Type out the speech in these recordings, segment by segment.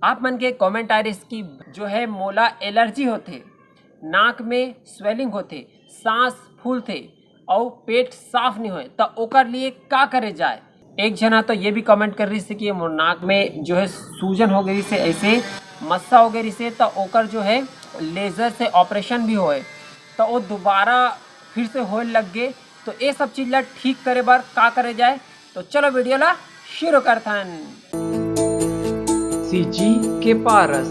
आप मन के कमेंट आ रही की जो है मोला एलर्जी होते, नाक में स्वेलिंग होते, सांस फूलते और पेट साफ नहीं होए तो ओकर लिए का करे जाए। एक जना तो ये भी कमेंट कर रही थी कि मोर नाक में जो है सूजन हो गई से, ऐसे मस्सा हो गई से, तो ओकर जो है लेज़र से ऑपरेशन भी होए तो वो दोबारा फिर से होए लग गए। तो ये सब चीज़ ला ठीक करे बार का करे जाए। तो चलो वीडियो ला शुरू करथन। सीजी के पारस।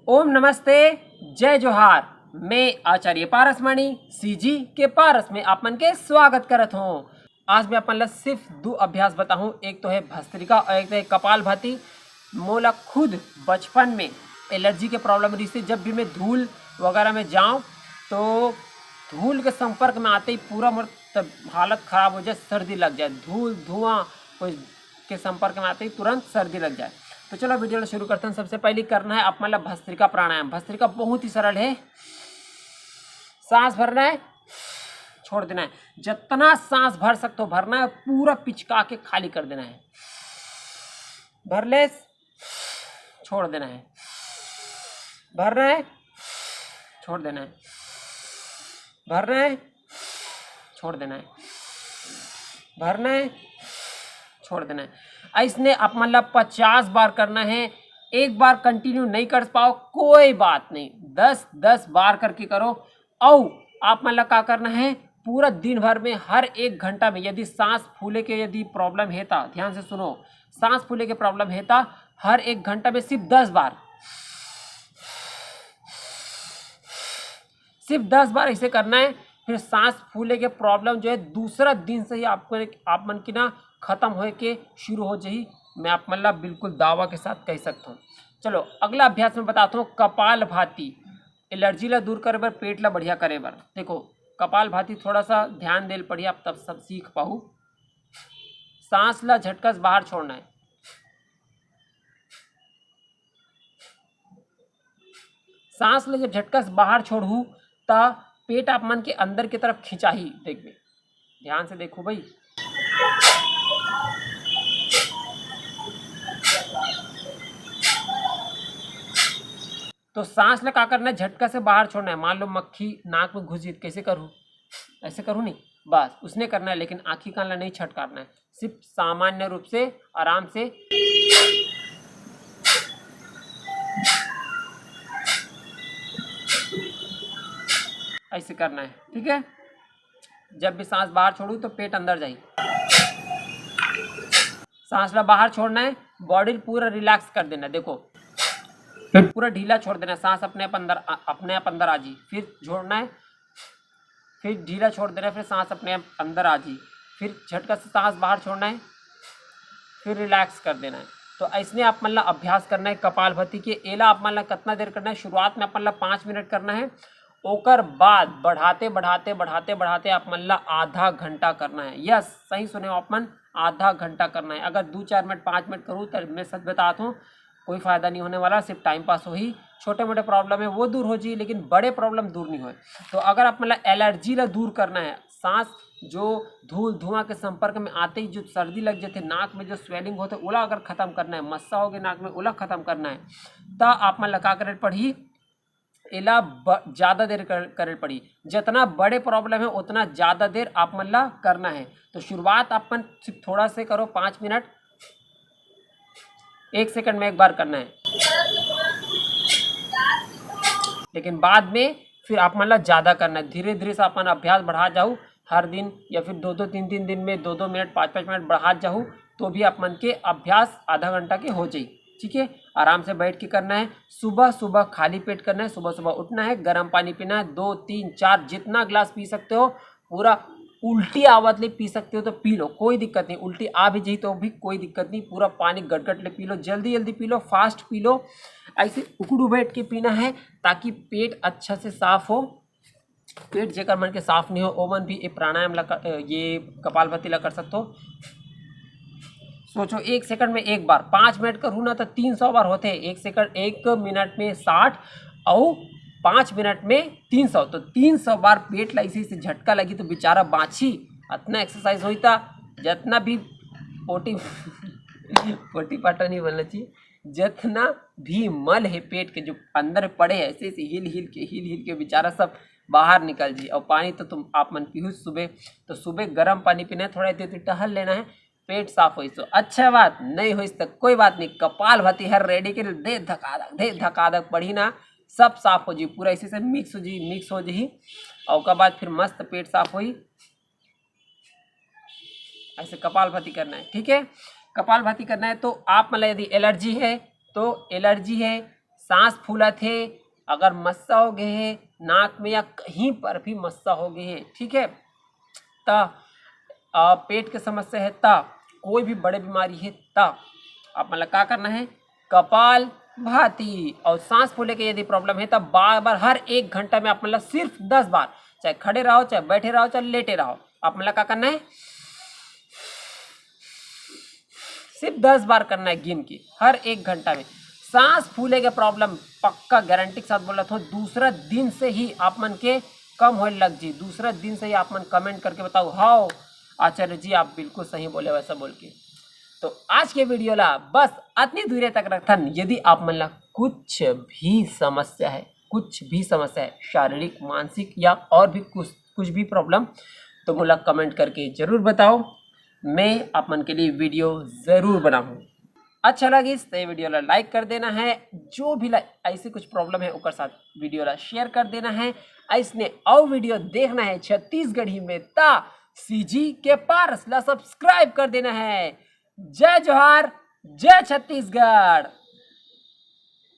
ओम नमस्ते, जय जोहार। मैं आचार्य पारसमणि सीजी के पारस में आप मन के स्वागत करत हूँ। आज मैं अपन ला सिर्फ 2 अभ्यास बताऊँ, एक तो है भस्त्रिका और एक तो है कपालभाति। मोला खुद बचपन में एलर्जी के प्रॉब्लम रही से, जब भी मैं धूल वगैरह में जाऊँ तो धूल के संपर्क में आते ही पूरा मोर तब हालत ख़राब हो जाए, सर्दी लग जाए। धूल धुआं कोई के संपर्क में आते ही तुरंत सर्दी लग जाए। तो चलो वीडियो शुरू करते हैं। सबसे पहले करना है आप मतलब भस्त्रिका प्राणायाम। भस्त्रिका बहुत ही सरल है। सांस भरना है, छोड़ देना है, जितना सांस भर सकते हो भरना है, पूरा पिचका के खाली कर देना है। भर ले, छोड़ देना है, भरना है, छोड़ देना है, भरना है, छोड़ देना है, भरना है, छोड़ देना है। ऐसने आप मतलब 50 बार करना है। एक बार कंटिन्यू नहीं कर पाओ कोई बात नहीं, 10-10 बार करके करो। और आप मतलब क्या करना है, पूरा दिन भर में हर 1 घंटा में यदि सांस फूले के यदि प्रॉब्लम है तो ध्यान से सुनो, सांस फूले के प्रॉब्लम है तो हर 1 घंटा में सिर्फ 10 बार, सिर्फ 10 बार ऐसे करना है। फिर सांस फूले के प्रॉब्लम जो है दूसरा दिन से ही आपको आप मन की ना खत्म हो के शुरू हो जाही। मैं आप मतलब बिल्कुल दावा के साथ कह सकता हूँ। चलो अगला अभ्यास में बताता हूँ, कपालभाति। एलर्जी ला दूर करे बर, पेट ला बढ़िया करे बर। देखो कपालभाति थोड़ा सा ध्यान देल पड़ी, आप तब सब सीख पाऊ। सांस ला झटका से बाहर छोड़ना है। सांस ला जब झटका से बाहर छोड़ू ता पेट आप मन के अंदर की तरफ खिंचाही। देख में ध्यान से देखो भाई, तो सांस ला का करना है, झटका से बाहर छोड़ना है। मान लो मक्खी नाक में घुस गई, कैसे करूँ, ऐसे करूँ नहीं, बस उसने करना है। लेकिन आँखी कान ला नहीं छटकारना है, सिर्फ सामान्य रूप से आराम से ऐसे करना है, ठीक है। जब भी सांस बाहर छोड़ू तो पेट अंदर जाए। सांस ला बाहर छोड़ना है, बॉडी पूरा रिलैक्स कर देना है। देखो फिर पूरा ढीला छोड़ देना है, सांस अपने आप अंदर आ जी। फिर छोड़ना है, फिर ढीला छोड़ देना है, फिर सांस अपने आप अंदर आ जी। फिर झटका से सांस बाहर छोड़ना है, फिर रिलैक्स कर देना है। तो ऐसने आप मतलब अभ्यास करना है कपालभाति के। एला आप मतलब कितना देर करना है, शुरुआत में आप मतलब 5 मिनट करना है। ओकर बाद बढ़ाते बढ़ाते बढ़ाते बढ़ाते आप मतलब आधा घंटा करना है। यस, सही सुने आप मन, आधा घंटा करना है। अगर 2-4 मिनट 5 मिनट करूँ तो मैं सच बताता हूँ कोई फ़ायदा नहीं होने वाला, सिर्फ टाइम पास हो ही। छोटे मोटे प्रॉब्लम है वो दूर हो जाए, लेकिन बड़े प्रॉब्लम दूर नहीं हो। तो अगर आप मतलब एलर्जी ला दूर करना है, सांस जो धूल धुआं के संपर्क में आते ही जो सर्दी लग जाते, नाक में जो स्वेलिंग होते ओला अगर ख़त्म करना है, मस्सा हो गया नाक में ओला ख़त्म करना है, तो आप मन लगा करे पड़ी एला ज़्यादा देर करे पड़ी। जितना बड़े प्रॉब्लम है उतना ज़्यादा देर आप मन ला करना है। तो शुरुआत आप मन सिर्फ थोड़ा से करो, 5 मिनट 1 सेकंड में एक बार करना है, लेकिन बाद में फिर आप मन ला ज़्यादा करना है। धीरे धीरे से अपन अभ्यास बढ़ा जाऊँ, हर दिन या फिर 2-2 3-3 दिन में 2-2 मिनट 5-5 मिनट बढ़ा जाऊँ, तो भी आप मन के अभ्यास आधा घंटा के हो जाए, ठीक है। आराम से बैठ के करना है। सुबह सुबह खाली पेट करना है, सुबह सुबह उठना है, गर्म पानी पीना है, 2-3-4 जितना गिलास पी सकते हो। पूरा उल्टी आवत ले पी सकते हो तो पी लो, कोई दिक्कत नहीं। उल्टी आ भी जाए तो भी कोई दिक्कत नहीं, पूरा पानी गटगट ले पी लो, जल्दी जल्दी P low, fast P low. ऐसे उकड़ू बैठ के पीना है ताकि पेट अच्छा से साफ हो। पेट जेकर मन के साफ नहीं हो ओमन भी ये प्राणायाम ये कपालभाति ला कर सकते हो। सोचो 1 सेकंड में एक बार, 5 मिनट करूँ ना तो 300 बार होते हैं। 1 मिनट में 60 और 5 मिनट में 300, तो 300 बार पेट ला इसी से झटका लगी तो बेचारा बाँची। इतना एक्सरसाइज हुई था जितना भी पोटी पोटी पाटा नहीं बोलना चाहिए। जितना भी मल है पेट के जो अंदर पड़े है ऐसे ऐसे हिल हिल के बेचारा सब बाहर निकल जाए। और पानी तो तुम आप मन पीहू सुबह, तो सुबह गर्म पानी पीना है, थोड़ा देर टहल लेना है, पेट साफ हो तो अच्छा बात, नहीं हो तो कोई बात नहीं। कपाल भाती हर रेडी के दे धकाधक पढ़ी ना, सब साफ हो जी, पूरा इसी से मिक्स हो जी। और उसके बाद फिर मस्त पेट साफ हो। ऐसे कपाल भाती करना है, ठीक है। कपाल भाती करना है तो आप मतलब यदि एलर्जी है तो एलर्जी है, सांस फूलत है, अगर मस्सा हो गए है नाक में या कहीं पर भी मस्सा हो गए हैं, ठीक है, ता पेट के समस्या है, ता कोई भी बड़े बीमारी है, ता आप मतलब क्या करना है, कपाल भाती। और सांस फूले के यदि प्रॉब्लम है तब बार बार हर 1 घंटा में आप मतलब सिर्फ 10 बार, चाहे खड़े रहो, चाहे बैठे रहो, चाहे लेटे रहो, आप मतलब क्या करना है, सिर्फ 10 बार करना है गिन के हर 1 घंटा में। सांस फूले के प्रॉब्लम पक्का गारंटी के साथ बोला था, दूसरा दिन से ही आप मन के कम होने लग जी। दूसरा दिन से ही आप मन कमेंट करके बताओ हाँ आचार्य जी आप बिल्कुल सही बोले वैसा बोल के। तो आज के वीडियो ला बस इतनी दूरी तक रखन। यदि आप मन ला कुछ भी समस्या है, शारीरिक मानसिक या और भी कुछ भी प्रॉब्लम, तो मुझे कमेंट करके जरूर बताओ, मैं आप मन के लिए वीडियो जरूर बनाऊँ। अच्छा लगी तो ये वीडियो ला लाइक कर देना है, जो भी ऐसे कुछ प्रॉब्लम है उकर साथ वीडियो ला शेयर कर देना है। ऐसने और वीडियो देखना है छत्तीसगढ़ी में ता सीजी के पारस ला सब्सक्राइब कर देना है। जय जोहार, जय छत्तीसगढ़।